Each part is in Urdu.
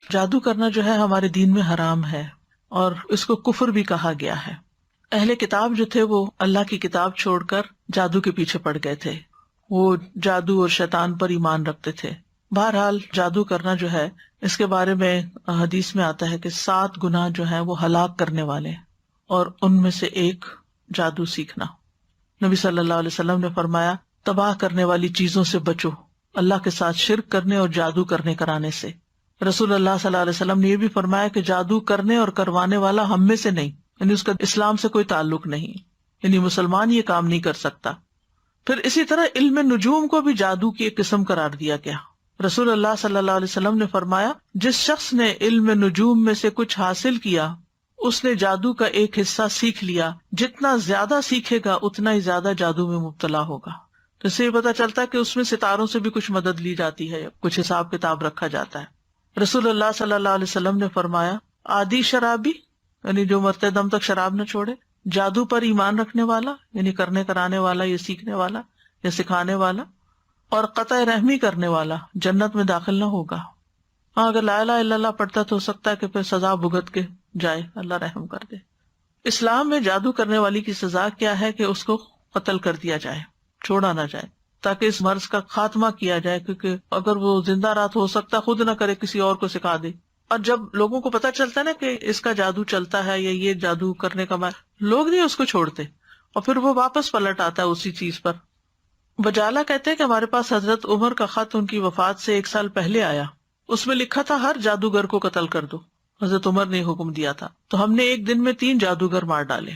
جادو کرنا جو ہے ہمارے دین میں حرام ہے، اور اس کو کفر بھی کہا گیا ہے۔ اہل کتاب جو تھے وہ اللہ کی کتاب چھوڑ کر جادو کے پیچھے پڑ گئے تھے، وہ جادو اور شیطان پر ایمان رکھتے تھے۔ بہرحال جادو کرنا جو ہے اس کے بارے میں حدیث میں آتا ہے کہ 7 گناہ جو ہیں وہ ہلاک کرنے والے ہیں، اور ان میں سے ایک جادو سیکھنا۔ نبی صلی اللہ علیہ وسلم نے فرمایا تباہ کرنے والی چیزوں سے بچو، اللہ کے ساتھ شرک کرنے اور جادو کرنے کرانے سے۔ رسول اللہ صلی اللہ علیہ وسلم نے یہ بھی فرمایا کہ جادو کرنے اور کروانے والا ہم میں سے نہیں، یعنی اس کا اسلام سے کوئی تعلق نہیں، یعنی مسلمان یہ کام نہیں کر سکتا۔ پھر اسی طرح علم نجوم کو بھی جادو کی ایک قسم قرار دیا گیا۔ رسول اللہ صلی اللہ علیہ وسلم نے فرمایا جس شخص نے علم نجوم میں سے کچھ حاصل کیا اس نے جادو کا ایک حصہ سیکھ لیا، جتنا زیادہ سیکھے گا اتنا ہی زیادہ جادو میں مبتلا ہوگا۔ تو اس سے یہ پتا چلتا ہے کہ اس میں ستاروں سے بھی کچھ مدد لی جاتی ہے، کچھ حساب کتاب رکھا جاتا ہے۔ رسول اللہ صلی اللہ علیہ وسلم نے فرمایا عادی شرابی، یعنی جو مرتے دم تک شراب نہ چھوڑے، جادو پر ایمان رکھنے والا، یعنی کرنے کرانے والا یا سیکھنے والا یا سکھانے والا، اور قطع رحمی کرنے والا جنت میں داخل نہ ہوگا۔ ہاں اگر لا الہ الا اللہ پڑھتا تو ہو سکتا ہے کہ پھر سزا بھگت کے جائے، اللہ رحم کر دے۔ اسلام میں جادو کرنے والی کی سزا کیا ہے کہ اس کو قتل کر دیا جائے، چھوڑا نہ جائے، تاکہ اس مرض کا خاتمہ کیا جائے، کیونکہ اگر وہ زندہ رات ہو سکتا خود نہ کرے کسی اور کو سکھا دے۔ اور جب لوگوں کو پتا چلتا ہے نا کہ اس کا جادو چلتا ہے یا یہ جادو کرنے کا لوگ نہیں اس کو چھوڑتے، اور پھر وہ واپس پلٹ آتا ہے اسی چیز پر۔ بجالا کہتے ہیں کہ ہمارے پاس حضرت عمر کا خط ان کی وفات سے 1 سال پہلے آیا، اس میں لکھا تھا ہر جادوگر کو قتل کر دو، حضرت عمر نے حکم دیا تھا، تو ہم نے ایک دن میں 3 جادوگر مار ڈالے۔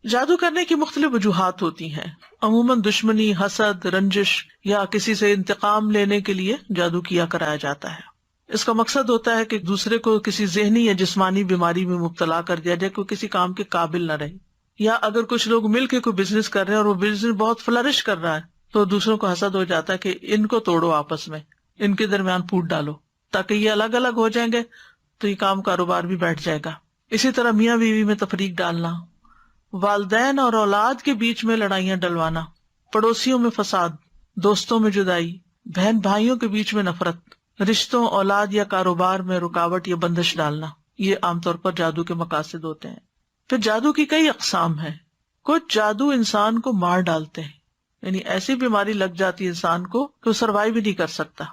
جادو کرنے کی مختلف وجوہات ہوتی ہیں، عموماً دشمنی، حسد، رنجش یا کسی سے انتقام لینے کے لیے جادو کیا کرایا جاتا ہے۔ اس کا مقصد ہوتا ہے کہ دوسرے کو کسی ذہنی یا جسمانی بیماری میں مبتلا کر دیا جائے، کوئی کسی کام کے قابل نہ رہے، یا اگر کچھ لوگ مل کے کوئی بزنس کر رہے ہیں اور وہ بزنس بہت فلرش کر رہا ہے تو دوسروں کو حسد ہو جاتا ہے کہ ان کو توڑو، آپس میں ان کے درمیان پھوٹ ڈالو تاکہ یہ الگ الگ ہو جائیں گے تو یہ کام کاروبار بھی بیٹھ جائے گا۔ اسی طرح میاں بیوی میں تفریق ڈالنا، والدین اور اولاد کے بیچ میں لڑائیاں ڈلوانا، پڑوسیوں میں فساد، دوستوں میں جدائی، بہن بھائیوں کے بیچ میں نفرت، رشتوں، اولاد یا کاروبار میں رکاوٹ یا بندش ڈالنا، یہ عام طور پر جادو کے مقاصد ہوتے ہیں۔ پھر جادو کی کئی اقسام ہیں۔ کچھ جادو انسان کو مار ڈالتے ہیں، یعنی ایسی بیماری لگ جاتی ہے انسان کو کہ وہ سروائیو بھی نہیں کر سکتا۔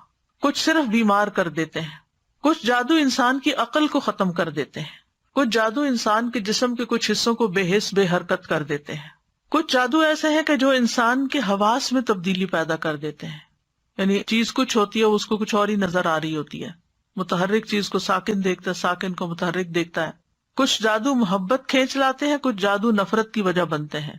کچھ صرف بیمار کر دیتے ہیں۔ کچھ جادو انسان کی عقل کو ختم کر دیتے ہیں۔ کچھ جادو انسان کے جسم کے کچھ حصوں کو بے حس بے حرکت کر دیتے ہیں۔ کچھ جادو ایسے ہیں کہ جو انسان کے حواس میں تبدیلی پیدا کر دیتے ہیں، یعنی چیز کچھ ہوتی ہے اس کو کچھ اور ہی نظر آ رہی ہوتی ہے، متحرک چیز کو ساکن دیکھتا ہے، ساکن کو متحرک دیکھتا ہے۔ کچھ جادو محبت کھینچ لاتے ہیں، کچھ جادو نفرت کی وجہ بنتے ہیں۔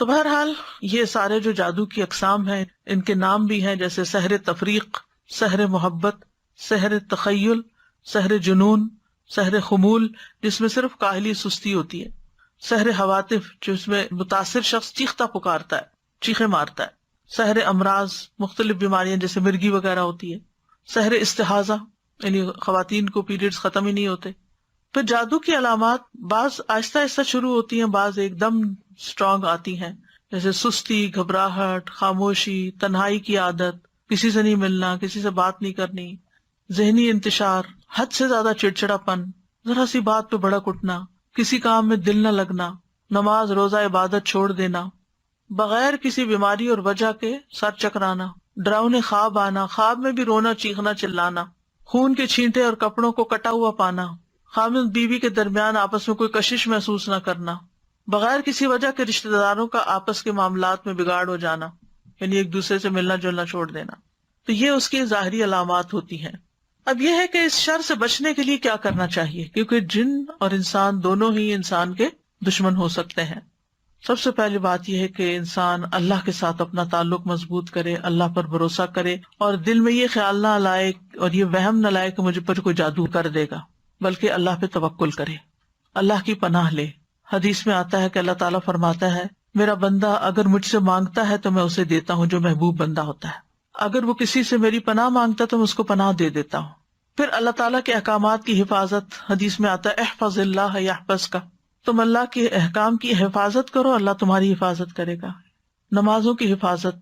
تو بہرحال یہ سارے جو جادو کی اقسام ہیں ان کے نام بھی ہیں، جیسے سحر تفریق، سحر محبت، سحر تخیل، سحر جنون، سحر خمول جس میں صرف کاہلی سستی ہوتی ہے، سحر حواتف جس میں متاثر شخص چیختا پکارتا ہے، چیخے مارتا ہے، سحر امراض مختلف بیماریاں جیسے مرگی وغیرہ ہوتی ہے، سحر استحاضہ یعنی خواتین کو پیریڈز ختم ہی نہیں ہوتے۔ پھر جادو کی علامات بعض آہستہ آہستہ شروع ہوتی ہیں، بعض ایک دم اسٹرانگ آتی ہیں، جیسے سستی، گھبراہٹ، خاموشی، تنہائی کی عادت، کسی سے نہیں ملنا، کسی سے بات نہیں کرنی، ذہنی انتشار، حد سے زیادہ چڑچڑا پن، ذرا سی بات پہ بھڑک اٹھنا، کسی کام میں دل نہ لگنا، نماز روزہ عبادت چھوڑ دینا، بغیر کسی بیماری اور وجہ کے سر چکرانا، ڈراؤنے خواب آنا، خواب میں بھی رونا، چیخنا، چلانا، خون کے چھینٹے اور کپڑوں کو کٹا ہوا پانا، خاوند بیوی کے درمیان آپس میں کوئی کشش محسوس نہ کرنا، بغیر کسی وجہ کے رشتہ داروں کا آپس کے معاملات میں بگاڑ ہو جانا، یعنی ایک دوسرے سے ملنا جلنا چھوڑ دینا۔ تو یہ اس کی ظاہری علامات ہوتی ہیں۔ اب یہ ہے کہ اس شر سے بچنے کے لیے کیا کرنا چاہیے، کیونکہ جن اور انسان دونوں ہی انسان کے دشمن ہو سکتے ہیں۔ سب سے پہلی بات یہ ہے کہ انسان اللہ کے ساتھ اپنا تعلق مضبوط کرے، اللہ پر بھروسہ کرے، اور دل میں یہ خیال نہ لائے اور یہ وہم نہ لائے کہ مجھ پر کوئی جادو کر دے گا، بلکہ اللہ پہ توکل کرے، اللہ کی پناہ لے۔ حدیث میں آتا ہے کہ اللہ تعالیٰ فرماتا ہے میرا بندہ اگر مجھ سے مانگتا ہے تو میں اسے دیتا ہوں، جو محبوب بندہ ہوتا ہے۔ اگر وہ کسی سے میری پناہ مانگتا ہے تو میں اس کو پناہ دے دیتا ہوں۔ پھر اللہ تعالیٰ کے احکامات کی حفاظت، حدیث میں آتا ہے احفظ اللہ یحفظک، تم اللہ کے احکام کی حفاظت کرو، اللہ تمہاری حفاظت کرے گا۔ نمازوں کی حفاظت،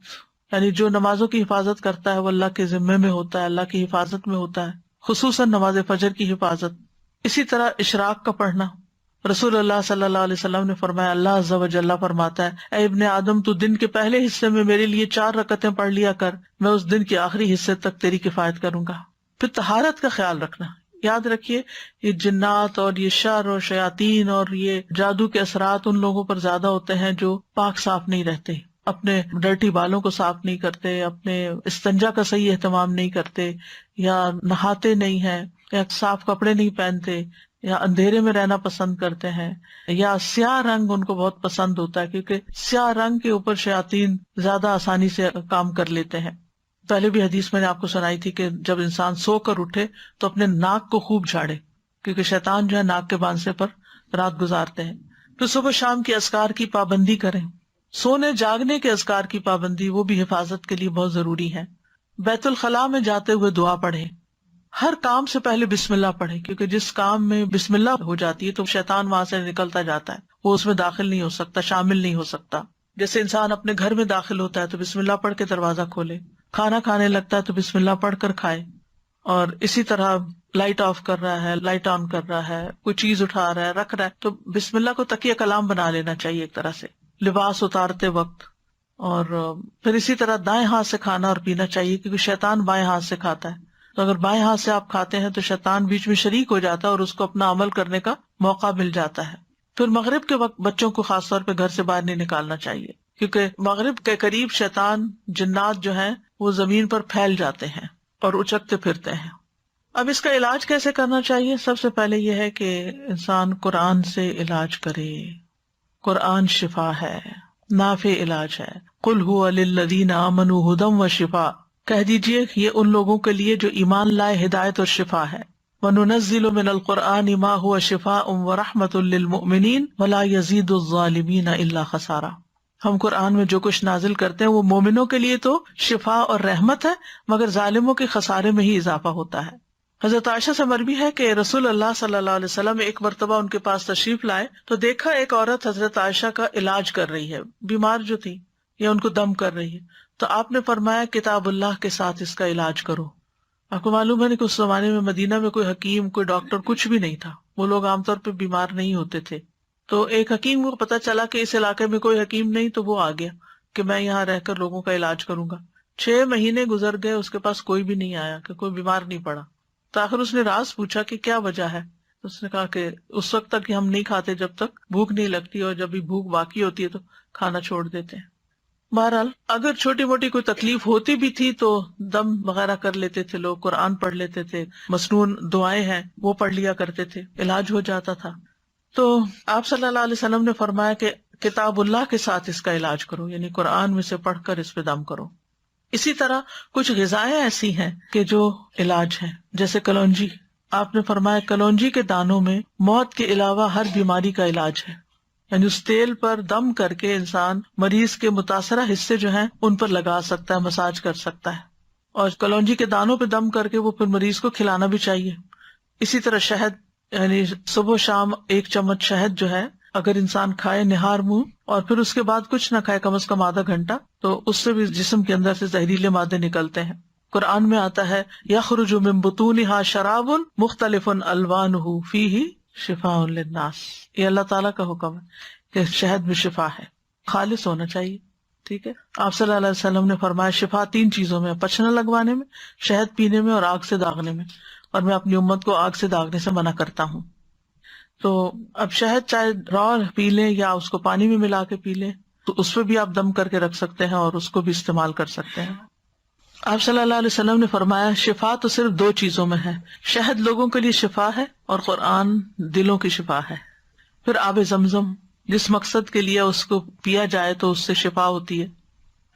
یعنی جو نمازوں کی حفاظت کرتا ہے وہ اللہ کے ذمے میں ہوتا ہے، اللہ کی حفاظت میں ہوتا ہے۔ خصوصاً نماز فجر کی حفاظت. اسی طرح اشراق کا پڑھنا. رسول اللہ صلی اللہ علیہ وسلم نے فرمایا، اللہ عز و جل فرماتا ہے، اے ابن آدم تو دن کے پہلے حصے میں میرے لیے 4 رکعتیں پڑھ لیا کر، میں اس دن کے آخری حصے تک تیری کفایت کروں گا. پھر طہارت کا خیال رکھنا. یاد رکھیے یہ جنات اور یہ شر اور شیاطین اور یہ جادو کے اثرات ان لوگوں پر زیادہ ہوتے ہیں جو پاک صاف نہیں رہتے، اپنے ڈرٹی بالوں کو صاف نہیں کرتے، اپنے استنجا کا صحیح اہتمام نہیں کرتے، یا نہاتے نہیں ہیں، یا صاف کپڑے نہیں پہنتے، یا اندھیرے میں رہنا پسند کرتے ہیں، یا سیاہ رنگ ان کو بہت پسند ہوتا ہے کیونکہ سیاہ رنگ کے اوپر شیاطین زیادہ آسانی سے کام کر لیتے ہیں. پہلے بھی حدیث میں نے آپ کو سنائی تھی کہ جب انسان سو کر اٹھے تو اپنے ناک کو خوب جھاڑے کیونکہ شیطان جو ہے ناک کے باندھنے پر رات گزارتے ہیں. پھر صبح شام کے اذکار کی پابندی کریں. سونے جاگنے کے اذکار کی پابندی وہ بھی حفاظت کے لیے بہت ضروری ہے. بیت الخلاء میں جاتے ہوئے دعا پڑھیں. ہر کام سے پہلے بسم اللہ پڑھیں کیونکہ جس کام میں بسم اللہ ہو جاتی ہے تو شیطان وہاں سے نکلتا جاتا ہے، وہ اس میں داخل نہیں ہو سکتا، شامل نہیں ہو سکتا. جیسے انسان اپنے گھر میں داخل ہوتا ہے تو بسم اللہ پڑھ کے دروازہ کھولے، کھانا کھانے لگتا ہے تو بسم اللہ پڑھ کر کھائے، اور اسی طرح لائٹ آف کر رہا ہے، لائٹ آن کر رہا ہے، کوئی چیز اٹھا رہا ہے، رکھ رہا ہے تو بسم اللہ کو تکیہ کلام بنا لینا چاہیے ایک طرح سے لباس اتارتے وقت. اور پھر اسی طرح دائیں ہاتھ سے کھانا اور پینا چاہیے کیونکہ شیطان بائیں ہاتھ سے کھاتا ہے، تو اگر بائیں ہاتھ سے آپ کھاتے ہیں تو شیطان بیچ میں شریک ہو جاتا ہے اور اس کو اپنا عمل کرنے کا موقع مل جاتا ہے. پھر مغرب کے وقت بچوں کو خاص طور پہ گھر سے باہر نہیں نکالنا چاہیے کیونکہ مغرب کے قریب شیطان جنات جو ہیں وہ زمین پر پھیل جاتے ہیں اور اچکتے پھرتے ہیں. اب اس کا علاج کیسے کرنا چاہیے؟ سب سے پہلے یہ ہے کہ انسان قرآن سے علاج کرے. قرآن شفا ہے، نافع علاج ہے. قل هو للذین آمنوا ھدی وشفاء، کہہ دیجئے یہ ان لوگوں کے لیے جو ایمان لائے ہدایت اور شفا ہے. وَنُنَزِّلُ مِنَ الْقُرْآنِ مَا هُوَ شِفَاءٌ وَرَحْمَةٌ لِّلْمُؤْمِنِينَ وَلَا يَزِيدُ الظَّالِمِينَ إِلَّا خَسَارًا. ہم قرآن میں جو کچھ نازل کرتے ہیں وہ مومنوں کے لیے تو شفا اور رحمت ہے، مگر ظالموں کے خسارے میں ہی اضافہ ہوتا ہے. حضرت عائشہ سے مروی ہے کہ رسول اللہ صلی اللہ علیہ وسلم ایک مرتبہ ان کے پاس تشریف لائے تو دیکھا ایک عورت حضرت عائشہ کا علاج کر رہی ہے، بیمار جو تھی یا ان کو دم کر رہی ہے. تو آپ نے فرمایا کتاب اللہ کے ساتھ اس کا علاج کرو. آپ کو معلوم ہے کہ اس زمانے میں مدینہ میں کوئی حکیم کوئی ڈاکٹر کچھ بھی نہیں تھا، وہ لوگ عام طور پہ بیمار نہیں ہوتے تھے. تو ایک حکیم کو پتا چلا کہ اس علاقے میں کوئی حکیم نہیں تو وہ آ گیا کہ میں یہاں رہ کر لوگوں کا علاج کروں گا. 6 مہینے گزر گئے، اس کے پاس کوئی بھی نہیں آیا کہ کوئی بیمار نہیں پڑا. تو آخر اس نے راز پوچھا کہ کیا وجہ ہے. اس نے کہا کہ اس وقت تک ہم نہیں کھاتے جب تک بھوک نہیں لگتی، اور جب بھی بھوک باقی ہوتی ہے تو کھانا چھوڑ دیتے ہیں. بہرحال اگر چھوٹی موٹی کوئی تکلیف ہوتی بھی تھی تو دم وغیرہ کر لیتے تھے لوگ، قرآن پڑھ لیتے تھے، مسنون دعائیں ہیں وہ پڑھ لیا کرتے تھے، علاج ہو جاتا تھا. تو آپ صلی اللہ علیہ وسلم نے فرمایا کہ کتاب اللہ کے ساتھ اس کا علاج کرو، یعنی قرآن میں سے پڑھ کر اس پہ دم کرو. اسی طرح کچھ غذائیں ایسی ہیں کہ جو علاج ہیں، جیسے کلونجی. آپ نے فرمایا کلونجی کے دانوں میں موت کے علاوہ ہر بیماری کا علاج ہے، یعنی اس تیل پر دم کر کے انسان مریض کے متاثرہ حصے جو ہیں ان پر لگا سکتا ہے، مساج کر سکتا ہے. اور کلونجی کے دانوں پہ دم کر کے وہ پھر مریض کو کھلانا بھی چاہیے. اسی طرح شہد، یعنی صبح و شام 1 چمچ شہد جو ہے اگر انسان کھائے نہار منہ، اور پھر اس کے بعد کچھ نہ کھائے کم از کم آدھا گھنٹہ، تو اس سے بھی جسم کے اندر سے زہریلے مادے نکلتے ہیں. قرآن میں آتا ہے یخرج من بطونها شراب مختلف الوانہ فیہ شفاء للناس. یہ اللہ تعالیٰ کا حکم ہے کہ شہد میں شفا ہے، خالص ہونا چاہیے. ٹھیک ہے، آپ صلی اللہ علیہ وسلم نے فرمایا شفا 3 چیزوں میں، پچھنا لگوانے میں، شہد پینے میں، اور آگ سے داغنے میں. اور میں اپنی امت کو آگ سے داغنے سے منع کرتا ہوں. تو اب شہد چاہے را پی لیں یا اس کو پانی میں ملا کے پی لیں، تو اس پہ بھی آپ دم کر کے رکھ سکتے ہیں اور اس کو بھی استعمال کر سکتے ہیں. آپ صلی اللہ علیہ وسلم نے فرمایا شفا تو صرف 2 چیزوں میں ہے، شہد لوگوں کے لیے شفا ہے اور قرآن دلوں کی شفا ہے. پھر آب زمزم، جس مقصد کے لیے اس کو پیا جائے تو اس سے شفا ہوتی ہے.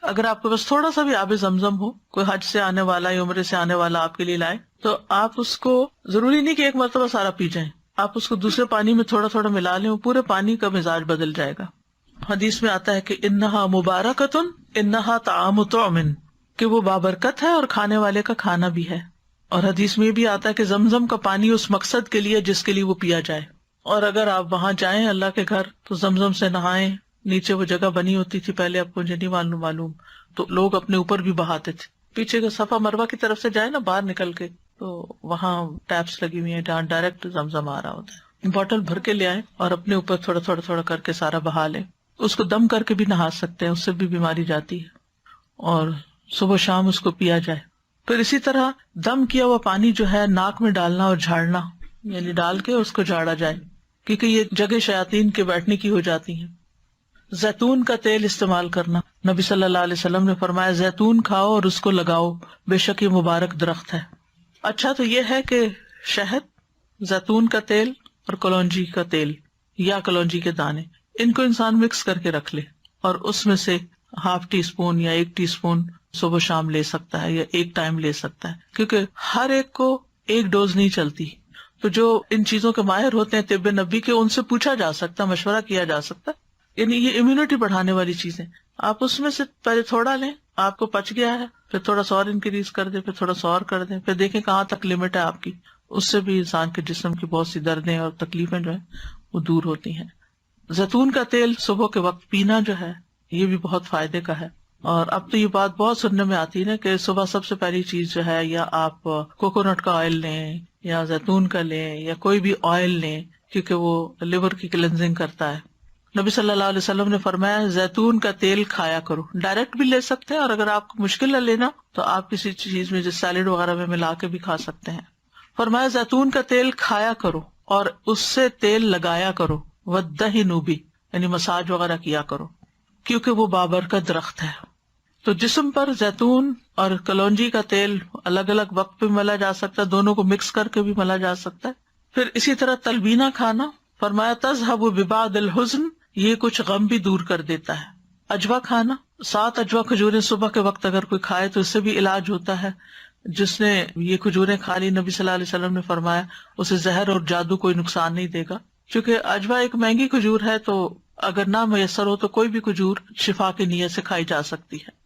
اگر آپ کے پاس تھوڑا سا بھی آب زمزم ہو، کوئی حج سے آنے والا یا عمرے سے آنے والا آپ کے لیے لائے، تو آپ اس کو ضروری نہیں کہ ایک مرتبہ سارا پی جائیں، آپ اس کو دوسرے پانی میں تھوڑا تھوڑا ملا لیں، وہ پورے پانی کا مزاج بدل جائے گا. حدیث میں آتا ہے کہ انہا مبارکتن انہا طعام طعم، کہ وہ بابرکت ہے اور کھانے والے کا کھانا بھی ہے. اور حدیث میں بھی آتا ہے کہ زمزم کا پانی اس مقصد کے لیے جس کے لیے وہ پیا جائے. اور اگر آپ وہاں جائیں اللہ کے گھر تو زمزم سے نہائیں. نیچے وہ جگہ بنی ہوتی تھی پہلے، آپ کو مجھے نہیں معلوم، تو لوگ اپنے اوپر بھی بہاتے تھے. پیچھے کا صفا مروہ کی طرف سے جائے نا باہر نکل کے، تو وہاں ٹیپس لگی ہوئی ہیں جہاں ڈائریکٹ زمزم آ رہا ہوتا ہے. بوٹل بھر کے لے آئیں اور اپنے اوپر تھوڑا تھوڑا تھوڑا کر کے سارا بہا لیں. اس کو دم کر کے بھی نہا سکتے ہیں, اس سے بھی بیماری جاتی ہے, اور صبح شام اس کو پیا جائے. پھر اسی طرح دم کیا ہوا پانی جو ہے ناک میں ڈالنا اور جھاڑنا, یعنی ڈال کے اس کو جھاڑا جائے, کیونکہ یہ جگہ شیاطین کے بیٹھنے کی ہو جاتی ہیں. زیتون کا تیل استعمال کرنا, نبی صلی اللہ علیہ وسلم نے فرمایا زیتون کھاؤ اور اس کو لگاؤ, بے شک یہ مبارک درخت ہے. اچھا تو یہ ہے کہ شہد, زیتون کا تیل اور کلونجی کا تیل یا کلونجی کے دانے, ان کو انسان مکس کر کے رکھ لے اور اس میں سے ½ ٹی اسپون یا 1 ٹی اسپون صبح شام لے سکتا ہے یا ایک ٹائم لے سکتا ہے, کیونکہ ہر ایک کو ایک ڈوز نہیں چلتی. تو جو ان چیزوں کے ماہر ہوتے ہیں طب نبی کے, ان سے پوچھا جا سکتا, مشورہ کیا جا سکتا. یعنی یہ امیونٹی بڑھانے والی چیزیں, آپ اس میں سے پہلے تھوڑا لیں, آپ کو پچ گیا ہے, پھر تھوڑا سا اور انکریز کر دیں, پھر تھوڑا سا اور کر دیں, پھر دیکھیں کہاں تک لمٹ ہے آپ کی. اس سے بھی انسان کے جسم کی بہت سی دردیں اور تکلیفیں جو ہیں وہ دور ہوتی ہیں. زیتون کا تیل صبح کے وقت پینا جو ہے یہ بھی بہت فائدے کا ہے. اور اب تو یہ بات بہت سننے میں آتی ہے نا کہ صبح سب سے پہلی چیز جو ہے, یا آپ کوکونٹ کا آئل لیں یا زیتون کا لیں یا کوئی بھی آئل لیں, کیونکہ وہ لیور کی کلینزنگ کرتا ہے. نبی صلی اللہ علیہ وسلم نے فرمایا زیتون کا تیل کھایا کرو. ڈائریکٹ بھی لے سکتے ہیں, اور اگر آپ کو مشکل ہے لینا تو آپ کسی چیز میں جیسے سیلیڈ وغیرہ میں ملا کے بھی کھا سکتے ہیں. فرمایا زیتون کا تیل کھایا کرو اور اس سے تیل لگایا کرو, وَدَّهِنُوا بِهِ, یعنی مساج وغیرہ کیا کرو, کیونکہ وہ بابرکت درخت ہے. تو جسم پر زیتون اور کلونجی کا تیل الگ الگ وقت پہ ملا جا سکتا ہے, دونوں کو مکس کر کے بھی ملا جا سکتا ہے. پھر اسی طرح تلبینہ کھانا, فرمایا تذهب ببعض الحزن, یہ کچھ غم بھی دور کر دیتا ہے. اجوا کھانا, 7 اجوا کھجوریں صبح کے وقت اگر کوئی کھائے تو اس سے بھی علاج ہوتا ہے. جس نے یہ کھجوریں کھا لی, نبی صلی اللہ علیہ وسلم نے فرمایا اسے زہر اور جادو کوئی نقصان نہیں دے گا. کیونکہ اجوا ایک مہنگی کھجور ہے, تو اگر نہ میسر ہو تو کوئی بھی کھجور شفا کی نیت سے کھائی جا سکتی ہے.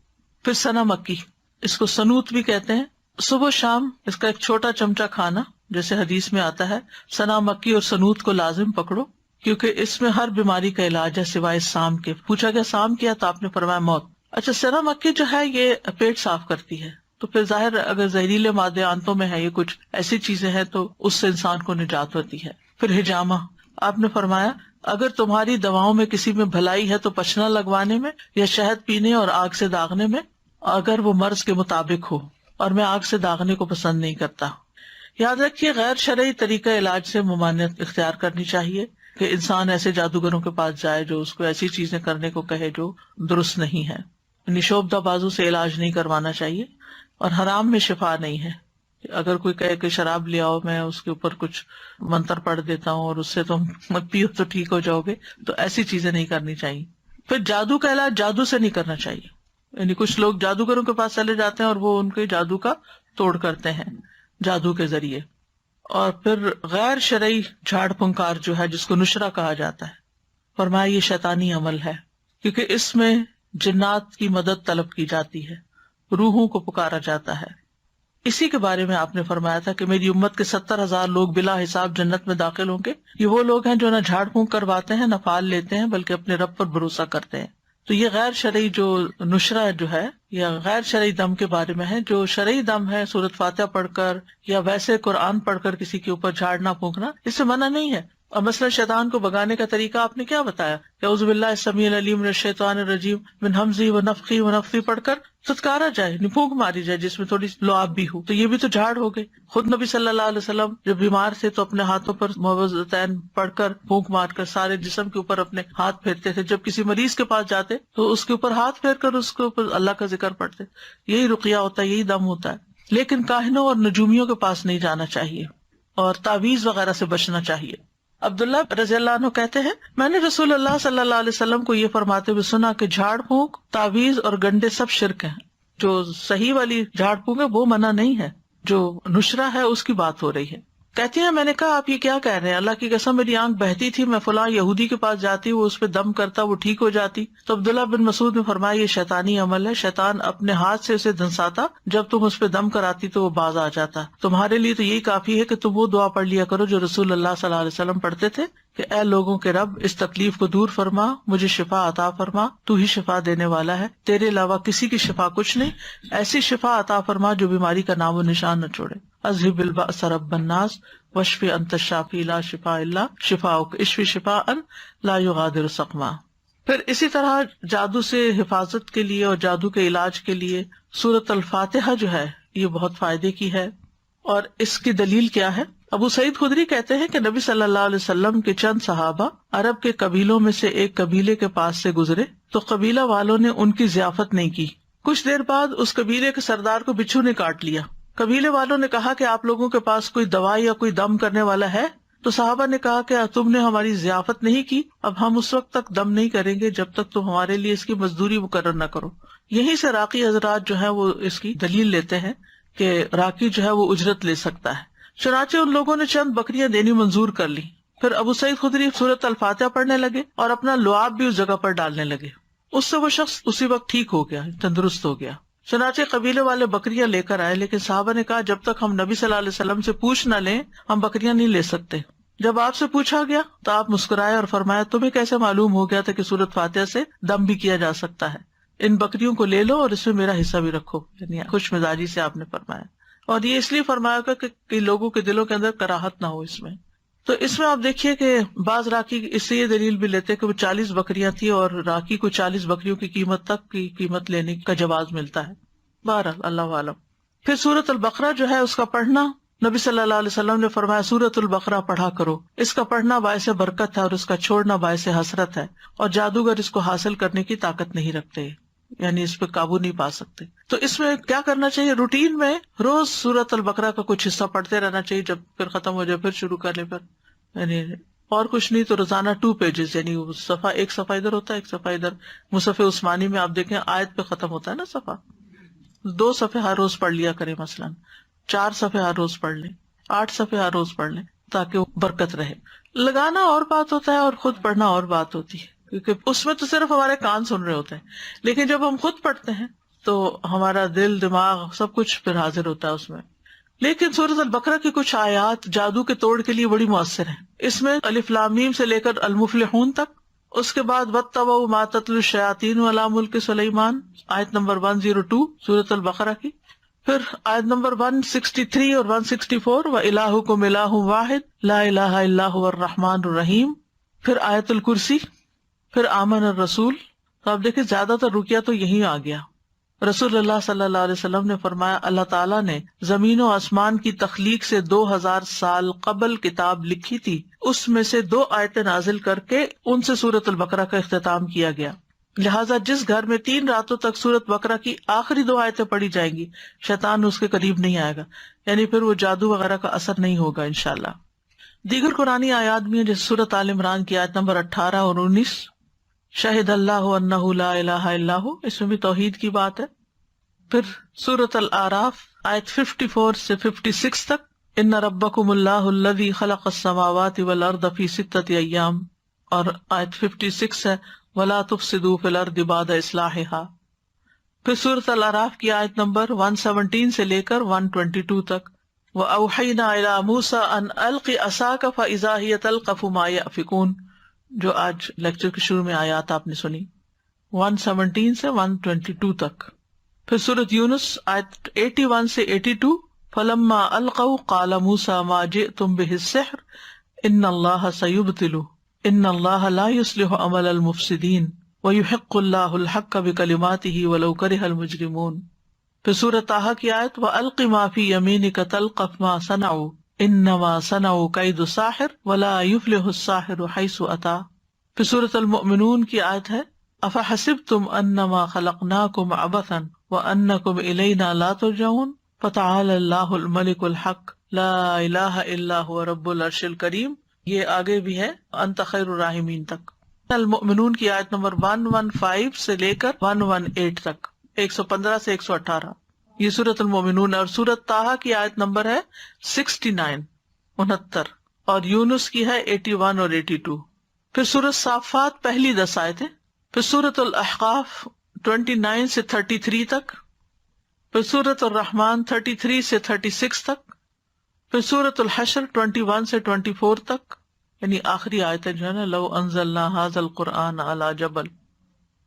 پھر سنا مکی, اس کو سنوت بھی کہتے ہیں. صبح شام اس کا ایک چھوٹا چمچہ کھانا, جیسے حدیث میں آتا ہے سنا مکی اور سنوت کو لازم پکڑو, کیونکہ اس میں ہر بیماری کا علاج ہے سوائے سام کے. پوچھا گیا سام کیا, تو آپ نے فرمایا موت. اچھا, سنا مکی جو ہے یہ پیٹ صاف کرتی ہے, تو پھر ظاہر اگر زہریلے مادے آنتوں میں ہے, یہ کچھ ایسی چیزیں ہیں تو اس سے انسان کو نجات ہوتی ہے. پھر ہجامہ, آپ نے فرمایا اگر تمہاری دواؤں میں کسی میں بھلائی ہے تو پچنا لگوانے میں یا شہد پینے اور آگ سے داغنے میں, اگر وہ مرض کے مطابق ہو, اور میں آگ سے داغنے کو پسند نہیں کرتا. یاد رکھیے غیر شرعی طریقہ علاج سے ممانعت اختیار کرنی چاہیے, کہ انسان ایسے جادوگروں کے پاس جائے جو اس کو ایسی چیزیں کرنے کو کہے جو درست نہیں ہے. نشوبدہ بازو سے علاج نہیں کروانا چاہیے, اور حرام میں شفا نہیں ہے. اگر کوئی کہے کہ شراب لے آؤ, میں اس کے اوپر کچھ منتر پڑھ دیتا ہوں اور اس سے تم مت پیو تو ٹھیک ہو جاؤ گے, تو ایسی چیزیں نہیں کرنی چاہیے. پھر جادو کا علاج جادو سے نہیں کرنا چاہیے, یعنی کچھ لوگ جادوگروں کے پاس چلے جاتے ہیں اور وہ ان کے جادو کا توڑ کرتے ہیں جادو کے ذریعے. اور پھر غیر شرعی جھاڑ پھنکار جو ہے, جس کو نشرہ کہا جاتا ہے, فرمایا یہ شیطانی عمل ہے, کیونکہ اس میں جنات کی مدد طلب کی جاتی ہے, روحوں کو پکارا جاتا ہے. اسی کے بارے میں آپ نے فرمایا تھا کہ میری امت کے 70,000 لوگ بلا حساب جنت میں داخل ہوں گے. یہ وہ لوگ ہیں جو نہ جھاڑ پھونک کرواتے ہیں, نہ پھال لیتے ہیں, بلکہ اپنے رب پر بھروسہ کرتے ہیں. تو یہ غیر شرعی جو نشرہ جو ہے یا غیر شرعی دم کے بارے میں ہے. جو شرعی دم ہے سورۃ فاتحہ پڑھ کر یا ویسے قرآن پڑھ کر کسی کے اوپر جھاڑنا پھونکنا, اس سے منع نہیں ہے. اور مثلا شیطان کو بگانے کا طریقہ آپ نے کیا بتایا, اعوذ باللہ السمیع العلیم من الشیطان الرجیم من ہمزہ ونفخہ ونفثہ پڑھ کر ستکارا جائے, پھونک ماری جائے جس میں تھوڑی لعاب بھی ہو, تو یہ بھی تو جھاڑ ہو گئی. خود نبی صلی اللہ علیہ وسلم جب بیمار تھے تو اپنے ہاتھوں پر معوذتین پڑھ کر پھونک مار کر سارے جسم کے اوپر اپنے ہاتھ پھیرتے تھے. جب کسی مریض کے پاس جاتے تو اس کے اوپر ہاتھ پھیر کر اس کے اوپر اللہ کا ذکر پڑھتے. یہی رقیہ ہوتا ہے, یہی دم ہوتا ہے. لیکن کاہنوں اور نجومیوں کے پاس نہیں جانا چاہیے, اور تعویذ وغیرہ سے بچنا چاہیے. عبداللہ رضی اللہ عنہ کہتے ہیں میں نے رسول اللہ صلی اللہ علیہ وسلم کو یہ فرماتے ہوئے سنا کہ جھاڑ پھونک, تعویذ اور گنڈے سب شرک ہیں. جو صحیح والی جھاڑ پھونک ہے وہ منع نہیں ہے, جو نشرہ ہے اس کی بات ہو رہی ہے. کہتی ہیں میں نے کہا آپ یہ کیا کہہ رہے ہیں, اللہ کی قسم میری آنکھ بہتی تھی, میں فلاں یہودی کے پاس جاتی, وہ اس پہ دم کرتا, وہ ٹھیک ہو جاتی. تو عبداللہ بن مسعود نے فرمایا یہ شیطانی عمل ہے, شیطان اپنے ہاتھ سے اسے دھنساتا, جب تم اس پہ دم کراتی تو وہ باز آ جاتا. تمہارے لیے تو یہی کافی ہے کہ تم وہ دعا پڑھ لیا کرو جو رسول اللہ صلی اللہ علیہ وسلم پڑھتے تھے, کہ اے لوگوں کے رب اس تکلیف کو دور فرما، مجھے شفا عطا فرما، تو ہی شفا دینے والا ہے، تیرے علاوہ کسی کی شفا کچھ نہیں، ایسی شفا عطا فرما جو بیماری کا نام و نشان نہ چھوڑے۔ اذہب البأس رب الناس واشف انت الشافی لا شفاء الا شفاؤک اشف شفاء لا یغادر سقما۔ پھر اسی طرح جادو سے حفاظت کے لیے اور جادو کے علاج کے لیے سورۃ الفاتحہ جو ہے یہ بہت فائدے کی ہے۔ اور اس کی دلیل کیا ہے؟ ابو سعید خدری کہتے ہیں کہ نبی صلی اللہ علیہ وسلم کے چند صحابہ عرب کے قبیلوں میں سے ایک قبیلے کے پاس سے گزرے تو قبیلہ والوں نے ان کی ضیافت نہیں کی۔ کچھ دیر بعد اس قبیلے کے سردار کو بچھو نے کاٹ لیا۔ قبیلے والوں نے کہا کہ آپ لوگوں کے پاس کوئی دوائی یا کوئی دم کرنے والا ہے؟ تو صحابہ نے کہا کہ تم نے ہماری ضیافت نہیں کی، اب ہم اس وقت تک دم نہیں کریں گے جب تک تم ہمارے لیے اس کی مزدوری مقرر نہ کرو۔ یہیں سے راقی حضرات جو ہے وہ اس کی دلیل لیتے ہیں کہ راقی جو ہے وہ اجرت لے سکتا ہے۔ چنانچہ ان لوگوں نے چند بکریاں دینی منظور کر لی۔ پھر ابو سعید خدری سورۃ الفاتحہ پڑھنے لگے اور اپنا لعاب بھی اس جگہ پر ڈالنے لگے۔ اس سے وہ شخص اسی وقت ٹھیک ہو گیا، تندرست ہو گیا۔ چنانچہ قبیلے والے بکریاں لے کر آئے، لیکن صحابہ نے کہا جب تک ہم نبی صلی اللہ علیہ وسلم سے پوچھ نہ لیں ہم بکریاں نہیں لے سکتے۔ جب آپ سے پوچھا گیا تو آپ مسکرائے اور فرمایا تمہیں کیسے معلوم ہو گیا تھا کہ سورۃ فاتحہ سے دم بھی کیا جا سکتا ہے؟ ان بکریوں کو لے لو اور اس میں میرا حصہ بھی رکھو۔ یعنی خوش مزاجی سے آپ نے فرمایا، اور یہ اس لیے فرمایا گا کہ لوگوں کے دلوں کے اندر کراہت نہ ہو اس میں۔ تو اس میں آپ دیکھیے کہ بعض راکی اس سے یہ دلیل بھی لیتے کہ وہ 40 بکریاں تھی اور راکی کو 40 بکریوں کی قیمت تک کی قیمت لینے کا جواز ملتا ہے۔ بہرحال اللہ عالم۔ پھر سورۃ البقرہ جو ہے اس کا پڑھنا، نبی صلی اللہ علیہ وسلم نے فرمایا سورۃ البقرہ پڑھا کرو، اس کا پڑھنا باعث برکت ہے اور اس کا چھوڑنا باعث حسرت ہے، اور جادوگر اس کو حاصل کرنے کی طاقت نہیں رکھتے، یعنی اس پہ قابو نہیں پا سکتے۔ تو اس میں کیا کرنا چاہیے؟ روٹین میں روز سورۃ البقرہ کا کچھ حصہ پڑھتے رہنا چاہیے، جب پھر ختم ہو جائے پھر شروع کرنے پر، یعنی اور کچھ نہیں تو روزانہ 2 پیجز، یعنی صفحہ ایک صفحہ ادھر ہوتا ہے ایک صفحہ ادھر۔ مصحف عثمانی میں آپ دیکھیں آیت پہ ختم ہوتا ہے نا صفحہ، 2 صفحے ہر روز پڑھ لیا کریں، مثلاً 4 صفحے ہر روز پڑھ لیں، 8 صفحے ہر روز پڑھ لیں تاکہ وہ برکت رہے۔ لگانا اور بات ہوتا ہے اور خود پڑھنا اور بات ہوتی ہے، کیونکہ اس میں تو صرف ہمارے کان سن رہے ہوتے ہیں، لیکن جب ہم خود پڑھتے ہیں تو ہمارا دل دماغ سب کچھ پھر حاضر ہوتا ہے اس میں۔ لیکن سورۃ البقرہ کی کچھ آیات جادو کے توڑ کے لیے بڑی مؤثر ہیں۔ اس میں الف لام میم سے لے کر المفلحون تک، اس کے بعد واتبعوا ما تتلو الشیاطین علی ملک سلیمان، آیت نمبر 102 سورۃ البقرہ کی، پھر آیت نمبر 163 اور 164 وَإِلَٰهُكُمْ إِلَٰهٌ وَاحِدٌ لَا إِلَٰهَ إِلَّا هُوَ الرَّحْمَٰنُ الرَّحِيمُ، پھر آیت الکرسی، پھر آمن الرسول۔ تو آپ دیکھیں زیادہ تر رکیہ تو یہی آ گیا۔ رسول اللہ صلی اللہ علیہ وسلم نے فرمایا اللہ تعالیٰ نے زمین و آسمان کی تخلیق سے 2000 سال قبل کتاب لکھی تھی، اس میں سے 2 آیتیں نازل کر کے ان سے سورۃ البقرہ کا اختتام کیا گیا، لہٰذا جس گھر میں 3 راتوں تک سورۃ بقرہ کی آخری 2 آیتیں پڑھی جائیں گی شیطان اس کے قریب نہیں آئے گا، یعنی پھر وہ جادو وغیرہ کا اثر نہیں ہوگا انشاءاللہ۔ دیگر قرآنی آیات بھی ہیں جیسے سورۃ آل عمران کی آیت نمبر 18 اور 19، شہد اللہ انہ لا الہ الا ہو، اس میں بھی توحید کی بات ہے۔ پھر سورۃ الاعراف آیت 54 سے 56 تک، ان ربکم اللہ الذی خلق السماوات والارض فی 6 ایام، اور آیت 56 ہے ولا تفسدوا فی الارض بعد اصلاحها۔ پھر سورۃ الاعراف کی آیت نمبر 117 سے لے کر 122 تک، وأوحینا الی موسیٰ ان الق عصاک فاذا ہی تلقف ما یأفکون، جو آج لیکچر کے شروع میں آیات آپ نے سنی، 117 سے 122 تک۔ پھر سورۃ یونس آیت 81 سے 82، فلما القوا قال موسیٰ ما جئتم بہ السحر ان اللہ سیبطلہ ان اللہ لا یصلح عمل المفسدین ویحق اللہ الحق بکلماتہ ولو کرہ المجرمون۔ پھر سورۃ طٰہٰ کی آیت وَأَلْقِ مَا فِي يَمِينِكَ تَلْقَفْ مَا صَنَعُوا إِنَّمَا صَنَعُوا كَيْدُ سَاحِرٍ وَلَا يُفْلِحُ السَّاحِرُ حَيْثُ أَتَىٰ۔ پھر سورۃ المؤمنون کی آیت ہے أَفَحَسِبْتُمْ أَنَّمَا خَلَقْنَاكُمْ عَبَثًا وَأَنَّكُمْ إِلَيْنَا لَا تُرْجَعُونَ فَتَعَالَى اللَّهُ الْمَلِكُ الْحَقُّ لَا إِلَٰهَ إِلَّا هُوَ رَبُّ الْعَرْشِ الْكَرِيمِ۔ یہ آگے بھی ہے أَنْتَ خَيْرُ الرَّاحِمِينَ تک۔ المؤمنون کی آیت نمبر 115 سے لے کر 118 تک، 115 سے 118، یہ سورۃ المؤمنون۔ اور سورۃ طٰہٰ کی آیت نمبر ہے 69 اور یونس کی ہے 81 اور 82۔ پھر سورۃ صافات پہلی 10 آیتیں، پھر سورۃ الاحقاف 29 سے 33 تک، پھر سورۃ الرحمن 33 سے 36 تک، پھر سورۃ الحشر 21 سے 24 تک، یعنی آخری آیت جو ہے نا، لو انزلنا ھذا القرآن علی جبل.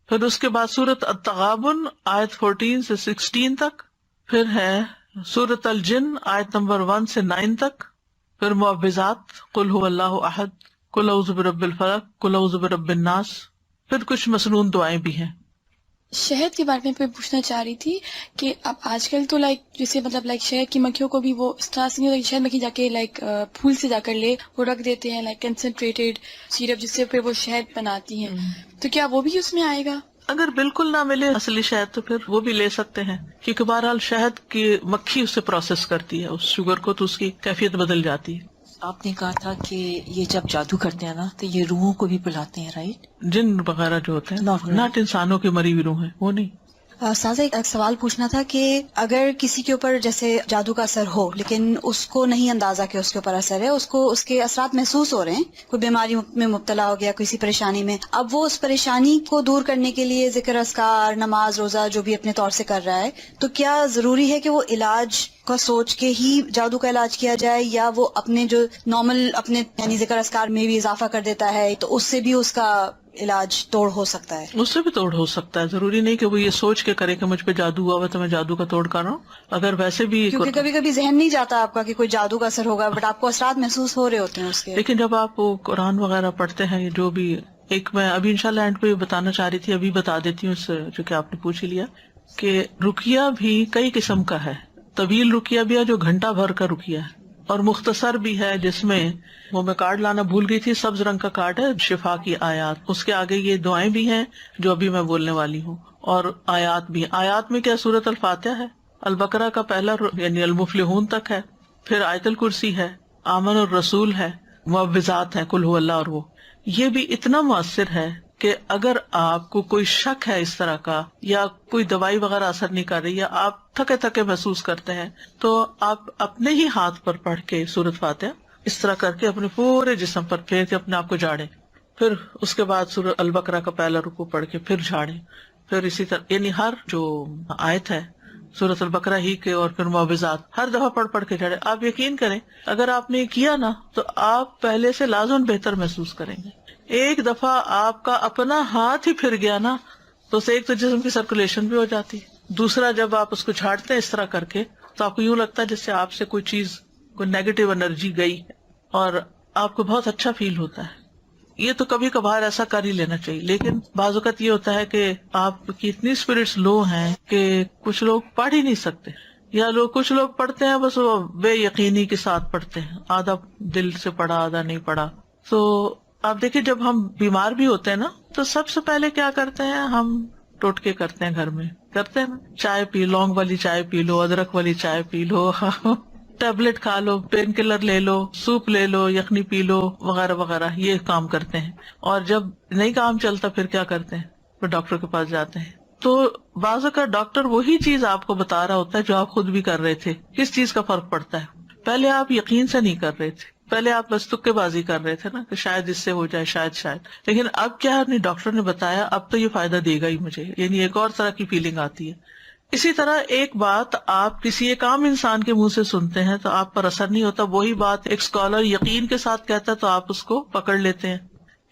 پھر اس کے بعد سورۃ التغابن آیت 14 سے 16 تک. پھر ہے سورۃ الجن آیت نمبر 1 سے 9 تک. پھر معوذات، قل هو اللہ احد، قل اعوذ برب الفلق، قل اعوذ برب الناس. پھر کچھ مسنون دعائیں بھی ہیں. شہد کے بارے میں پوچھنا چاہ رہی تھی کہ اب آج کل تو جیسے مطلب شہد کی مکھیوں کو بھی وہ اس طرح سے نہیں ہوتا کہ شہد مکھی جا کے پھول سے جا کر لے، وہ رکھ دیتے ہیں کنسنٹریٹڈ سیرپ جس سے پھر وہ شہد بناتی ہیں. تو کیا وہ بھی اس میں آئے گا؟ اگر بالکل نہ ملے اصلی شہد تو پھر وہ بھی لے سکتے ہیں، کیونکہ بہرحال شہد کی مکھی اسے پروسیس کرتی ہے اس شوگر کو، تو اس کی کیفیت بدل جاتی ہے. آپ نے کہا تھا کہ یہ جب جادو کرتے ہیں نا تو یہ روحوں کو بھی بلاتے ہیں، رائٹ؟ جن وغیرہ جو ہوتے ہیں، ناٹ انسانوں کی مری ہوئی روح ہیں، وہ نہیں. سازا ایک سوال پوچھنا تھا کہ اگر کسی کے اوپر جیسے جادو کا اثر ہو لیکن اس کو نہیں اندازہ کہ اس کے اوپر اثر ہے، اس کو اس کے اثرات محسوس ہو رہے ہیں، کوئی بیماری میں مبتلا ہو گیا، کسی پریشانی میں، اب وہ اس پریشانی کو دور کرنے کے لیے ذکر اذکار، نماز، روزہ جو بھی اپنے طور سے کر رہا ہے، تو کیا ضروری ہے کہ وہ علاج کا سوچ کے ہی جادو کا علاج کیا جائے، یا وہ اپنے جو نارمل اپنے یعنی ذکر اذکار میں بھی اضافہ کر دیتا ہے تو اس سے بھی اس کا علاج توڑ ہو سکتا ہے؟ اس سے بھی توڑ ہو سکتا ہے، ضروری نہیں کہ وہ یہ سوچ کے کرے کہ مجھ پہ جادو ہوا ہوا تو میں جادو کا توڑ کر رہا ہوں. اگر ویسے بھی، کیونکہ کبھی کبھی ذہن نہیں جاتا آپ کا کہ کوئی جادو کا اثر ہوگا، بٹ آپ کو اثرات محسوس ہو رہے ہوتے ہیں اس کے. لیکن جب آپ وہ قرآن وغیرہ پڑھتے ہیں، جو بھی ایک میں ابھی انشاءاللہ اینڈ پہ بتانا چاہ رہی تھی، ابھی بتا دیتی ہوں، اس جو کہ آپ نے پوچھ ہی لیا، کہ رقیہ بھی کئی قسم کا ہے. طویل رقیہ بھی ہے جو گھنٹہ بھر کا رقیہ ہے، اور مختصر بھی ہے جس میں وہ میں کارڈ لانا بھول گئی تھی، سبز رنگ کا کارڈ ہے، شفا کی آیات، اس کے آگے یہ دعائیں بھی ہیں جو ابھی میں بولنے والی ہوں، اور آیات بھی. آیات میں کیا سورۃ الفاتحہ ہے، البقرہ کا پہلا یعنی المفلحون تک ہے، پھر آیت الکرسی ہے، آمن الرسول ہے، معوذات ہے، قل هو اللہ، اور وہ یہ بھی اتنا مؤثر ہے کہ اگر آپ کو کوئی شک ہے اس طرح کا، یا کوئی دوائی وغیرہ اثر نہیں کر رہی، یا آپ تھکے تھکے محسوس کرتے ہیں، تو آپ اپنے ہی ہاتھ پر پڑھ کے سورۃ فاتحہ اس طرح کر کے اپنے پورے جسم پر پھیر کے اپنے آپ کو جھاڑیں. پھر اس کے بعد سورۃ البقرہ کا پہلا رکوع پڑھ کے پھر جھاڑیں. پھر اسی طرح یعنی ہر جو آیت ہے سورۃ البقرہ ہی کے، اور پھر معوذات ہر دفعہ پڑھ کے جھاڑیں. آپ یقین کریں اگر آپ نے کیا نا تو آپ پہلے سے لازم بہتر محسوس کریں گے. ایک دفعہ آپ کا اپنا ہاتھ ہی پھر گیا نا تو اسے ایک تو جسم کی سرکولیشن بھی ہو جاتی، دوسرا جب آپ اس کو جھاڑتے ہیں اس طرح کر کے تو آپ کو یوں لگتا ہے جس سے آپ سے کوئی چیز، کوئی نیگیٹو انرجی گئی ہے، اور آپ کو بہت اچھا فیل ہوتا ہے. یہ تو کبھی کبھار ایسا کر ہی لینا چاہیے، لیکن بعض اوقات یہ ہوتا ہے کہ آپ کی اتنی اسپرٹس لو ہیں کہ کچھ لوگ پڑھ ہی نہیں سکتے، یا کچھ لوگ پڑھتے ہیں بس وہ بے یقینی کے ساتھ پڑھتے ہیں، آدھا دل سے پڑھا آدھا نہیں پڑھا. تو آپ دیکھیں جب ہم بیمار بھی ہوتے ہیں نا تو سب سے پہلے کیا کرتے ہیں، ہم ٹوٹکے کرتے ہیں، گھر میں کرتے ہیں نا، چائے پی، لونگ والی چائے پی لو، ادرک والی چائے پی لو، ٹیبلٹ کھا لو، پین کلر لے لو، سوپ لے لو، یخنی پی لو، وغیرہ وغیرہ، یہ کام کرتے ہیں. اور جب نہیں کام چلتا پھر کیا کرتے ہیں، پھر ڈاکٹر کے پاس جاتے ہیں. تو بعض اوقات ڈاکٹر وہی چیز آپ کو بتا رہا ہوتا ہے جو آپ خود بھی کر رہے تھے. کس چیز کا فرق پڑتا ہے، پہلے آپ یقین سے نہیں کر رہے تھے، پہلے آپ بس تکے بازی کر رہے تھے نا کہ شاید اس سے ہو جائے، شاید. لیکن اب کیا نہیں، ڈاکٹر نے بتایا اب تو یہ فائدہ دے گا ہی مجھے، یعنی ایک اور طرح کی فیلنگ آتی ہے. اسی طرح ایک بات آپ کسی ایک عام انسان کے منہ سے سنتے ہیں تو آپ پر اثر نہیں ہوتا، وہی بات ایک اسکالر یقین کے ساتھ کہتا ہے تو آپ اس کو پکڑ لیتے ہیں.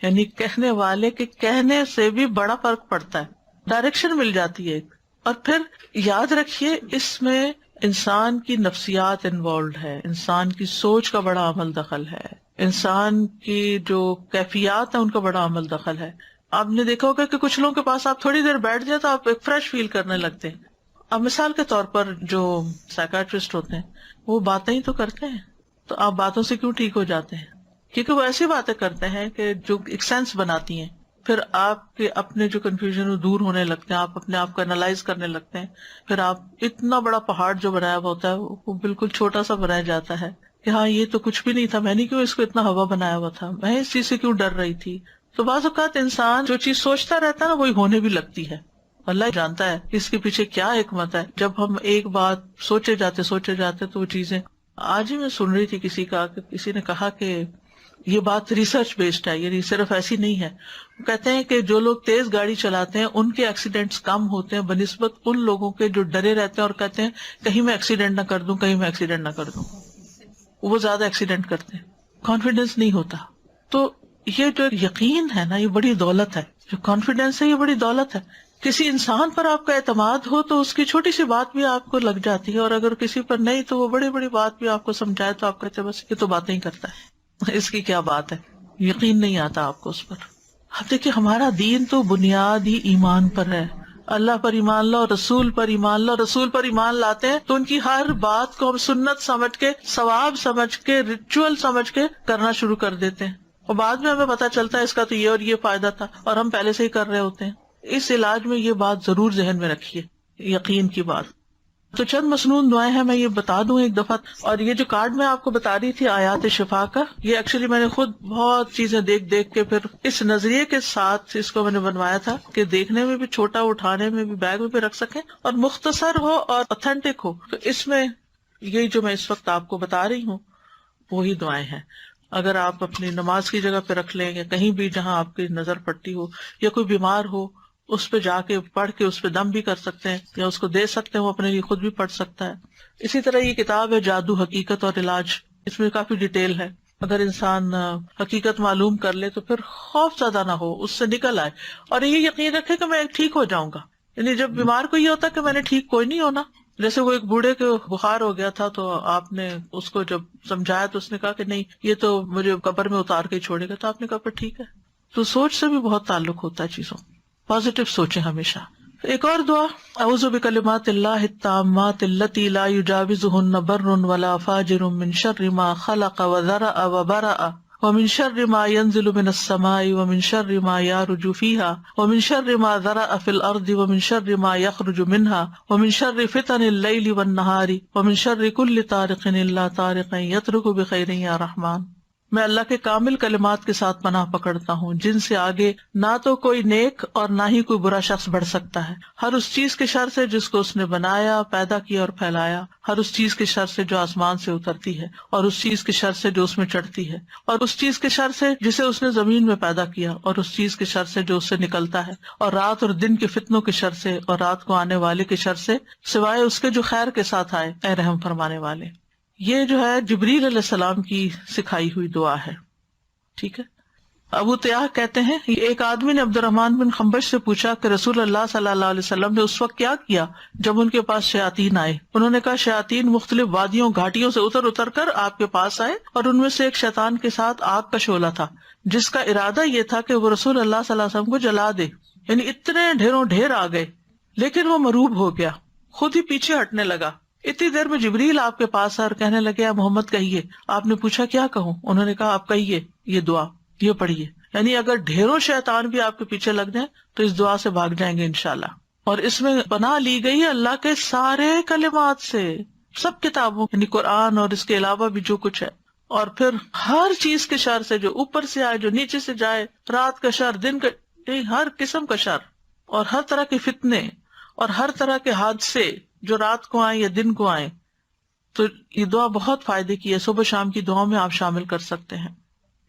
یعنی کہنے والے کے کہنے سے بھی بڑا فرق پڑتا ہے، ڈائریکشن مل جاتی ہے ایک. اور پھر یاد رکھیے اس میں انسان کی نفسیات انوالوڈ ہے، انسان کی سوچ کا بڑا عمل دخل ہے، انسان کی جو کیفیات ہیں ان کا بڑا عمل دخل ہے. آپ نے دیکھا ہوگا کہ کچھ لوگوں کے پاس آپ تھوڑی دیر بیٹھ جائیں تو آپ ایک فریش فیل کرنے لگتے ہیں. اب مثال کے طور پر جو سائیکاٹرسٹ ہوتے ہیں وہ باتیں ہی تو کرتے ہیں، تو آپ باتوں سے کیوں ٹھیک ہو جاتے ہیں؟ کیونکہ وہ ایسی باتیں کرتے ہیں کہ جو ایک سینس بناتی ہیں. پھر آپ کے اپنے جو کنفیوژن دور ہونے لگتے ہیں، آپ اپنے آپ کو انالائز کرنے لگتے ہیں. پھر آپ اتنا بڑا پہاڑ جو بنایا ہوا ہوتا ہے وہ بالکل چھوٹا سا بنایا جاتا ہے کہ ہاں یہ تو کچھ بھی نہیں تھا، میں نے کیوں اس کو اتنا ہوا بنایا ہوا تھا، میں اس چیز سے کیوں ڈر رہی تھی. تو بعض اوقات انسان جو چیز سوچتا رہتا ہے نا وہی ہونے بھی لگتی ہے. اللہ جانتا ہے اس کے پیچھے کیا حکمت ہے. جب ہم ایک بات سوچے جاتے تو وہ چیزیں. آج ہی میں سن رہی تھی کسی نے کہا کہ یہ بات ریسرچ بیسڈ ہے، یعنی صرف ایسی نہیں ہے. وہ کہتے ہیں کہ جو لوگ تیز گاڑی چلاتے ہیں ان کے ایکسیڈنٹس کم ہوتے ہیں بنسبت ان لوگوں کے جو ڈرے رہتے ہیں اور کہتے ہیں کہیں میں ایکسیڈنٹ نہ کر دوں، کہیں میں ایکسیڈنٹ نہ کر دوں. وہ زیادہ ایکسیڈنٹ کرتے ہیں، کانفیڈینس نہیں ہوتا. تو یہ جو یقین ہے نا یہ بڑی دولت ہے، جو کانفیڈینس ہے یہ بڑی دولت ہے. کسی انسان پر آپ کا اعتماد ہو تو اس کی چھوٹی سی بات بھی آپ کو لگ جاتی ہے، اور اگر کسی پر نہیں تو وہ بڑی بڑی بات بھی آپ کو سمجھائے تو آپ کہتے ہیں بس یہ تو باتیں ہی کرتا ہے، اس کی کیا بات ہے، یقین نہیں آتا آپ کو اس پر. اب دیکھیے ہمارا دین تو بنیاد ہی ایمان پر ہے. اللہ پر ایمان لاؤ، رسول پر ایمان لاؤ. رسول پر ایمان لاتے ہیں تو ان کی ہر بات کو ہم سنت سمجھ کے، ثواب سمجھ کے، ریچول سمجھ کے کرنا شروع کر دیتے ہیں، اور بعد میں ہمیں پتا چلتا ہے اس کا تو یہ اور یہ فائدہ تھا، اور ہم پہلے سے ہی کر رہے ہوتے ہیں. اس علاج میں یہ بات ضرور ذہن میں رکھیے، یقین کی بات. تو چند مسنون دعائیں ہیں، میں یہ بتا دوں ایک دفعہ. اور یہ جو کارڈ میں آپ کو بتا رہی تھی آیات شفا کا، یہ ایکچولی میں نے خود بہت چیزیں دیکھ کے پھر اس نظریے کے ساتھ اس کو میں نے بنوایا تھا کہ دیکھنے میں بھی چھوٹا، اٹھانے میں بھی، بیگ میں بھی رکھ سکیں، اور مختصر ہو اور اوتھینٹک ہو. تو اس میں یہ جو میں اس وقت آپ کو بتا رہی ہوں وہی دعائیں ہیں. اگر آپ اپنی نماز کی جگہ پہ رکھ لیں یا کہیں بھی جہاں آپ کی نظر پڑتی ہو، یا کوئی بیمار ہو اس پہ جا کے پڑھ کے اس پہ دم بھی کر سکتے ہیں، یا اس کو دے سکتے ہیں، وہ اپنے لیے خود بھی پڑھ سکتا ہے. اسی طرح یہ کتاب ہے جادو، حقیقت اور علاج، اس میں کافی ڈیٹیل ہے. اگر انسان حقیقت معلوم کر لے تو پھر خوف زیادہ نہ ہو، اس سے نکل آئے، اور یہ یقین رکھے کہ میں ٹھیک ہو جاؤں گا. یعنی جب بیمار کو یہ ہوتا کہ میں نے ٹھیک کوئی نہیں ہونا. جیسے وہ ایک بوڑھے کے بخار ہو گیا تھا تو آپ نے اس کو جب سمجھایا تو اس نے کہا کہ نہیں یہ تو مجھے قبر میں اتار کے ہی چھوڑے گا، تو آپ نے کہا پھر ٹھیک ہے. تو سوچ سے بھی بہت تعلق ہوتا ہے چیزوں، پازیٹو سوچیں ہمیشہ. ایک اور دعا، اعوذ بکلمات اللہ التامات التی لا یجاوزہن بر ولا فاجر من شر ما خلق وذرأ وبرأ ومن شر ما ينزل من السماء ومن شر ما يعرج فيها ومن شر ما ذرأ في الأرض ومن شر ما يخرج منها ومن شر فتن الليل والنهار ومن شر كل طارق إلا طارقا يطرق بخير يا رحمن. میں اللہ کے کامل کلمات کے ساتھ پناہ پکڑتا ہوں جن سے آگے نہ تو کوئی نیک اور نہ ہی کوئی برا شخص بڑھ سکتا ہے، ہر اس چیز کے شر سے جس کو اس نے بنایا، پیدا کیا اور پھیلایا، ہر اس چیز کے شر سے جو آسمان سے اترتی ہے، اور اس چیز کے شر سے جو اس میں چڑھتی ہے، اور اس چیز کے شر سے جسے اس نے زمین میں پیدا کیا، اور اس چیز کے شر سے جو اس سے نکلتا ہے، اور رات اور دن کے فتنوں کے شر سے، اور رات کو آنے والے کے شر سے، سوائے اس کے جو خیر کے ساتھ آئے، اے رحم فرمانے والے. یہ جو ہے جبریل علیہ السلام کی سکھائی ہوئی دعا ہے. ٹھیک ہے. ابو تیاح کہتے ہیں ایک آدمی نے عبد الرحمن بن خنبش سے پوچھا کہ رسول اللہ صلی اللہ علیہ وسلم نے اس وقت کیا کیا جب ان کے پاس شیاطین آئے. انہوں نے کہا شیاطین مختلف وادیوں گھاٹیوں سے اتر کر آپ کے پاس آئے، اور ان میں سے ایک شیطان کے ساتھ آگ کا شعلہ تھا جس کا ارادہ یہ تھا کہ وہ رسول اللہ صلی اللہ علیہ وسلم کو جلا دے. یعنی اتنے ڈھیروں ڈھیر آ گئے، لیکن وہ مروب ہو گیا، خود ہی پیچھے ہٹنے لگا. اتنی دیر میں جبریل آپ کے پاس آئے اور کہنے لگے اے محمد کہیے. آپ نے پوچھا کیا کہوں؟ انہوں نے کہا آپ کہیے یہ دعا، یہ پڑھیے. یعنی اگر ڈھیروں شیطان بھی آپ کے پیچھے لگ جائیں تو اس دعا سے بھاگ جائیں گے انشاءاللہ. اور اس میں پناہ لی گئی ہے اللہ کے سارے کلمات سے، سب کتابوں یعنی قرآن اور اس کے علاوہ بھی جو کچھ ہے. اور پھر ہر چیز کے شر سے، جو اوپر سے آئے، جو نیچے سے جائے، رات کا شر، دن کا، ہر قسم کا شر، اور ہر طرح کے فتنے اور ہر طرح کے حادثے جو رات کو آئیں یا دن کو آئیں. تو یہ دعا بہت فائدے کی ہے، صبح شام کی دعاؤں میں آپ شامل کر سکتے ہیں.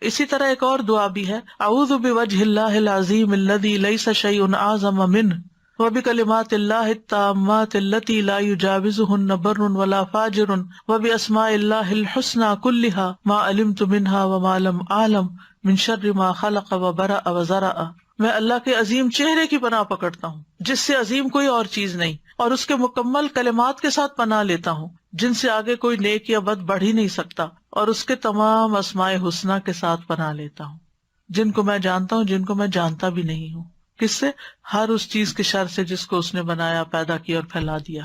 اسی طرح ایک اور دعا بھی ہے، اعوذ بوجہ اللہ العظیم الذی لیس شیء اعظم منہ وبکلمات اللہ التامات التی لا یجاوزہن بر ولا فاجر وباسماء اللہ الحسنی کلہا ما علمت منہا وما لم اعلم من شر ما خلق وبرأ وذرأ. میں اللہ کے عظیم چہرے کی پناہ پکڑتا ہوں جس سے عظیم کوئی اور چیز نہیں، اور اس کے مکمل کلمات کے ساتھ پناہ لیتا ہوں جن سے آگے کوئی نیک یا بد بڑھ ہی نہیں سکتا، اور اس کے تمام اسماء حسنہ کے ساتھ پناہ لیتا ہوں جن کو میں جانتا ہوں، جن کو میں جانتا بھی نہیں ہوں. کس سے؟ ہر اس چیز کے شر سے جس کو اس نے بنایا، پیدا کیا اور پھیلا دیا.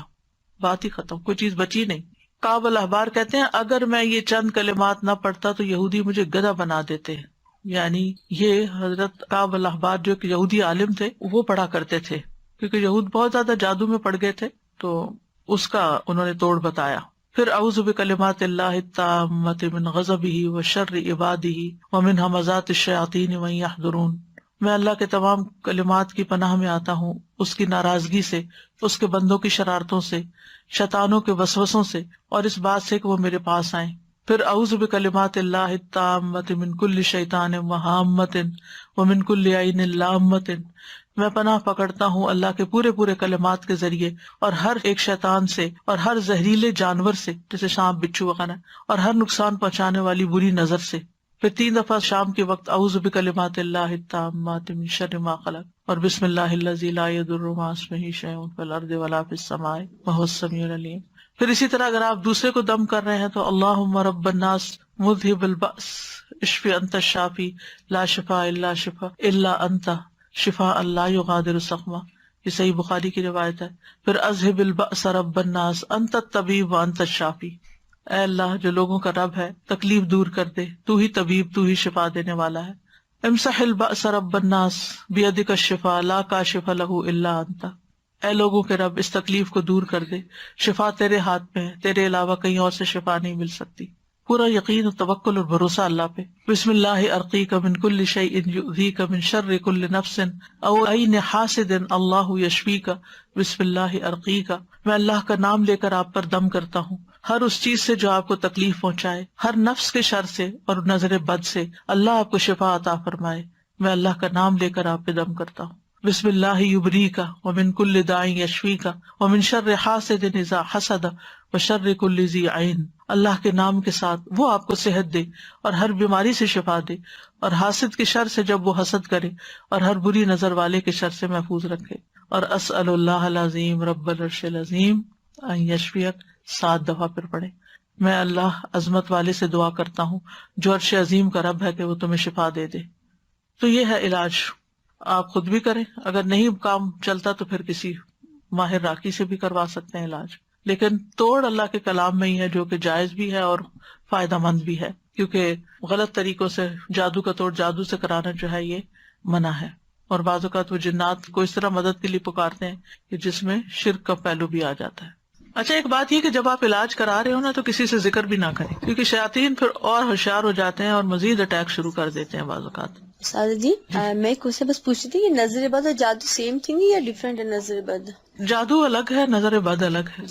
بات ہی ختم، کوئی چیز بچی نہیں. کعب الاحبار کہتے ہیں اگر میں یہ چند کلمات نہ پڑھتا تو یہودی مجھے گدھا بنا دیتے. یعنی یہ حضرت کعب الاحبار جو ایک یہودی عالم تھے وہ پڑھا کرتے تھے، کیونکہ یہود بہت زیادہ جادو میں پڑ گئے تھے تو اس کا انہوں نے توڑ بتایا. پھر اعوذ بکلمات اللہ التامات من غضبہ وشر عبادہ ومن ہمزات الشیاطین وان یحضرون. میں اللہ کے تمام کلمات کی پناہ میں آتا ہوں اس کی ناراضگی سے، اس کے بندوں کی شرارتوں سے، شیطانوں کے وسوسوں سے، اور اس بات سے کہ وہ میرے پاس آئیں. پھر اعوذ بکلمات اللہ التامات من کل شیطان وہامۃ ومن کل عین لامۃ. میں پناہ پکڑتا ہوں اللہ کے پورے کلمات کے ذریعے اور ہر ایک شیطان سے اور ہر زہریلے جانور سے جیسے سانپ، بچھو وغیرہ، اور ہر نقصان پہنچانے والی بری نظر سے. پھر 3 دفعہ شام کے وقت اعوذ بکلمات اللہ التامات من شر ما خلق اور بسم اللہ الذی لا یضر مع اسمہ شیء فی الارض ولا فی السماء وهو السمیع العلیم. پھر اسی طرح اگر آپ دوسرے کو دم کر رہے ہیں تو اللہم رب الناس مذہب البأس اشفی انت الشافی لا شفاء الا شفاء الا انت شفاء لا یغادر سقما، یہ صحیح بخاری کی روایت ہے. پھر اذہب البأس رب الناس انت الطبیب وانت الشافی، اے اللہ جو لوگوں کا رب ہے تکلیف دور کر دے، تو ہی طبیب، تو ہی شفا دینے والا ہے. امسح البأس رب الناس بیدک الشفاء لا کاشف لہ الا انت، اے لوگوں کے رب اس تکلیف کو دور کر دے، شفا تیرے ہاتھ میں ہے، تیرے علاوہ کہیں اور سے شفا نہیں مل سکتی. پورا یقین و توکل اور بھروسہ اللہ پہ. بسم اللہ ارقیک من کل شیء یؤذیک من شر کل نفس او عین حاسد اللہ یشفیک. بسم اللہ ارقیک، میں اللہ کا نام لے کر آپ پر دم کرتا ہوں ہر اس چیز سے جو آپ کو تکلیف پہنچائے، ہر نفس کے شر سے اور نظر بد سے، اللہ آپ کو شفا عطا فرمائے. میں اللہ کا نام لے کر آپ پہ دم کرتا ہوں. بسم اللہ یبریک ومن کل داء یشفیک ومن شر حاسد اذا حسد وشر کل ذی عین. اللہ کے نام کے ساتھ وہ آپ کو صحت دے اور ہر بیماری سے شفا دے، اور حاسد کے شر سے جب وہ حسد کرے، اور ہر بری نظر والے کے شر سے محفوظ رکھے. اور اسأل اللہ العظیم رب العرش العظیم ان یشفیک 7 دفعہ پھر پڑھے. میں اللہ عظمت والے سے دعا کرتا ہوں جو عرش عظیم کا رب ہے کہ وہ تمہیں شفا دے دے. تو یہ ہے علاج، آپ خود بھی کریں، اگر نہیں کام چلتا تو پھر کسی ماہر راقی سے بھی کروا سکتے ہیں علاج. لیکن توڑ اللہ کے کلام میں ہی ہے جو کہ جائز بھی ہے اور فائدہ مند بھی ہے، کیونکہ غلط طریقوں سے جادو کا توڑ جادو سے کرانا جو ہے یہ منع ہے. اور بعض اوقات وہ جنات کو اس طرح مدد کے لیے پکارتے ہیں کہ جس میں شرک کا پہلو بھی آ جاتا ہے. اچھا، ایک بات یہ کہ جب آپ علاج کرا رہے ہو نا تو کسی سے ذکر بھی نہ کریں، کیونکہ شیاطین پھر اور ہوشیار ہو جاتے ہیں اور مزید اٹیک شروع کر دیتے ہیں بعض اوقات. سادہ جی میں ایک کوشچن بس پوچھ رہی تھی کہ نظر بد اور جادو سیم تھنگ ہے یا ڈفرینٹ ہے؟ نظر بد جادو الگ ہے، نظر بد الگ ہے،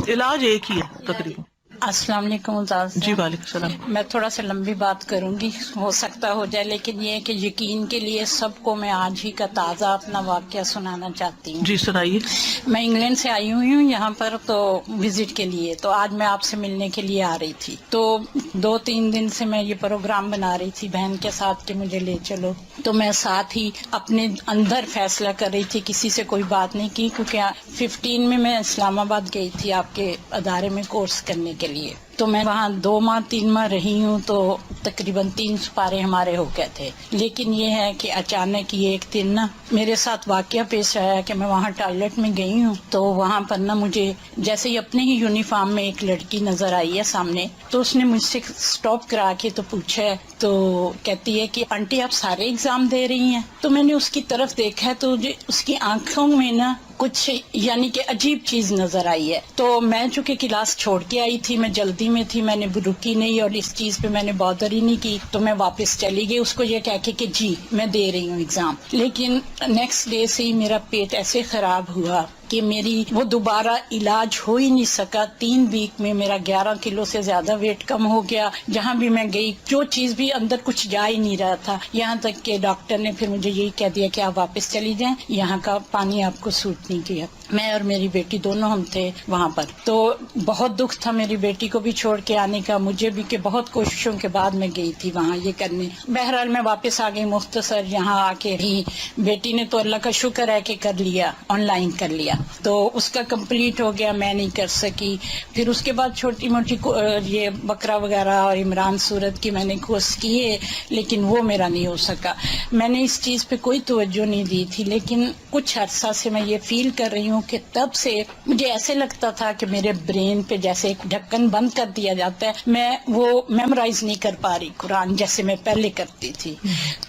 علاج ایک ہی ہے تقریباً. السلام علیکم استاد. جی وعلیکم السلام. میں تھوڑا سا لمبی بات کروں گی، ہو سکتا ہو جائے، لیکن یہ ہے کہ یقین کے لیے سب کو میں آج ہی کا تازہ اپنا واقعہ سنانا چاہتی ہوں. جی سنائیے. میں انگلینڈ سے آئی ہوئی ہوں یہاں پر تو وزٹ کے لیے، تو آج میں آپ سے ملنے کے لیے آ رہی تھی. تو 2-3 دن سے میں یہ پروگرام بنا رہی تھی بہن کے ساتھ کہ مجھے لے چلو. تو میں ساتھ ہی اپنے اندر فیصلہ کر رہی تھی، کسی سے کوئی بات نہیں کی، کیونکہ 15 میں اسلام آباد گئی تھی آپ کے ادارے میں کورس کرنے کے لیے. تو میں وہاں 2 ماہ 3 ماہ رہی ہوں، تو تقریباً 3 سپارے ہمارے ہو گئے تھے. لیکن یہ ہے کہ اچانک یہ ایک دن نا میرے ساتھ واقعہ پیش آیا کہ میں وہاں ٹوائلٹ میں گئی ہوں، تو وہاں پر نا مجھے جیسے ہی اپنے ہی یونیفارم میں ایک لڑکی نظر آئی ہے سامنے. تو اس نے مجھ سے سٹاپ کرا کے تو پوچھا ہے، تو کہتی ہے کہ آنٹی آپ سارے ایگزام دے رہی ہیں؟ تو میں نے اس کی طرف دیکھا تو اس کی آنکھوں میں نا کچھ یعنی کہ عجیب چیز نظر آئی ہے. تو میں چونکہ کلاس چھوڑ کے آئی تھی، میں جلدی میں تھی، میں نے رکی نہیں اور اس چیز پہ میں نے بادر ہی نہیں کی. تو میں واپس چلی گئی اس کو یہ کہہ کے کہ جی میں دے رہی ہوں ایگزام. لیکن نیکسٹ ڈے سے ہی میرا پیٹ ایسے خراب ہوا کہ میری وہ دوبارہ علاج ہو ہی نہیں سکا. 3 ویک میں میرا 11 کلو سے زیادہ ویٹ کم ہو گیا. جہاں بھی میں گئی جو چیز بھی اندر کچھ جا ہی نہیں رہا تھا. یہاں تک کہ ڈاکٹر نے پھر مجھے یہی کہہ دیا کہ آپ واپس چلی جائیں، یہاں کا پانی آپ کو سوٹ نہیں کیا. میں اور میری بیٹی دونوں ہم تھے وہاں پر. تو بہت دکھ تھا میری بیٹی کو بھی چھوڑ کے آنے کا، مجھے بھی، کہ بہت کوششوں کے بعد میں گئی تھی وہاں یہ کرنے. بہرحال میں واپس آ گئی. مختصر یہاں آ کے ہی بیٹی نے تو اللہ کا شکر ہے کہ کر لیا، آن لائن کر لیا، تو اس کا کمپلیٹ ہو گیا، میں نہیں کر سکی. پھر اس کے بعد چھوٹی موٹی یہ بقرہ وغیرہ اور عمران سورت کی میں نے کورس کیے، لیکن وہ میرا نہیں ہو سکا. میں نے اس چیز پہ کوئی توجہ نہیں دی تھی. لیکن کچھ عرصہ سے میں یہ فیل کر رہی ہوں کہ تب سے مجھے ایسے لگتا تھا کہ میرے برین پہ جیسے ایک ڈھکن بند کر دیا جاتا ہے، میں وہ میمورائز نہیں کر پا رہی قرآن جیسے میں پہلے کرتی تھی.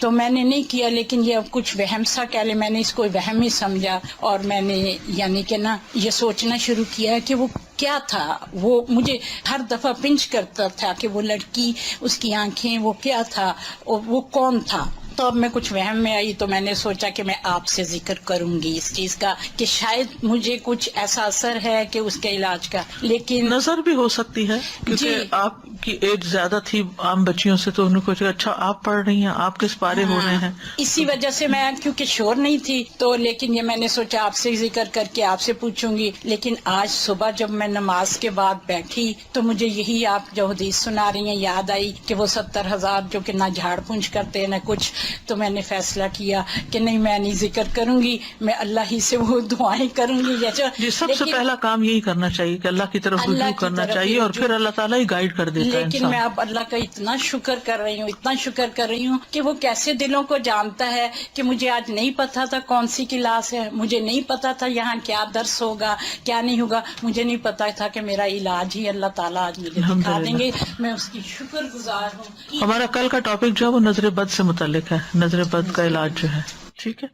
تو میں نے نہیں کیا. لیکن یہ اب کچھ وہم سا کہہ لے، میں نے اس کو وہم ہی سمجھا، اور میں نے یعنی کہ نا یہ سوچنا شروع کیا کہ وہ کیا تھا. وہ مجھے ہر دفعہ پنچ کرتا تھا کہ وہ لڑکی، اس کی آنکھیں، وہ کیا تھا، وہ کون تھا. تو اب میں کچھ وہم میں آئی تو میں نے سوچا کہ میں آپ سے ذکر کروں گی اس چیز کا کہ شاید مجھے کچھ ایسا اثر ہے کہ اس کے علاج کا. لیکن نظر بھی ہو سکتی ہے کیونکہ جی. آپ کی ایج زیادہ تھی عام بچیوں سے، تو انہوں کو کہا اچھا آپ پڑھ رہی ہیں، آپ کس پارے ہو رہے ہیں؟ اسی وجہ سے میں کیونکہ شور نہیں تھی تو، لیکن یہ میں نے سوچا آپ سے ذکر کر کے آپ سے پوچھوں گی. لیکن آج صبح جب میں نماز کے بعد بیٹھی تو مجھے یہی آپ جو حدیث سنا رہی ہیں یاد آئی کہ وہ 70,000 جو کہ نہ جھاڑ پونچھ کرتے ہیں نہ کچھ. تو میں نے فیصلہ کیا کہ نہیں، میں نہیں ذکر کروں گی، میں اللہ ہی سے وہ دعائیں کروں گی. جی سب سے پہلا کام یہی کرنا چاہیے کہ اللہ کی طرف رجوع کرنا چاہیے، اور پھر اللہ تعالیٰ ہی گائیڈ کر دیتا ہے لیکن انسان. میں اب اللہ کا اتنا شکر کر رہی ہوں، اتنا شکر کر رہی ہوں کہ وہ کیسے دلوں کو جانتا ہے کہ مجھے آج نہیں پتا تھا کون سی کلاس ہے، مجھے نہیں پتا تھا یہاں کیا درس ہوگا کیا نہیں ہوگا، مجھے نہیں پتا تھا کہ میرا علاج ہی اللہ تعالیٰ آج مجھے دکھا دیں گے. میں اس کی شکر گزار ہوں. ہمارا کل کا ٹاپک جو ہے وہ نظر بد سے متعلق ہے، نظر بد کا علاج جو ہے. ٹھیک ہے،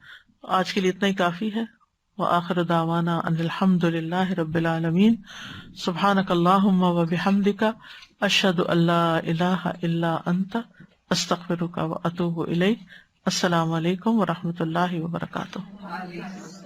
آج کے لیے اتنا ہی کافی ہے. وآخر دعوانا ان الحمد للہ رب العالمین. سبحانک اللہم وبحمدک، اشہد ان لا الہ الا انت، استغفرک واتوب الیک. السلام علیکم ورحمۃ اللہ وبرکاتہ.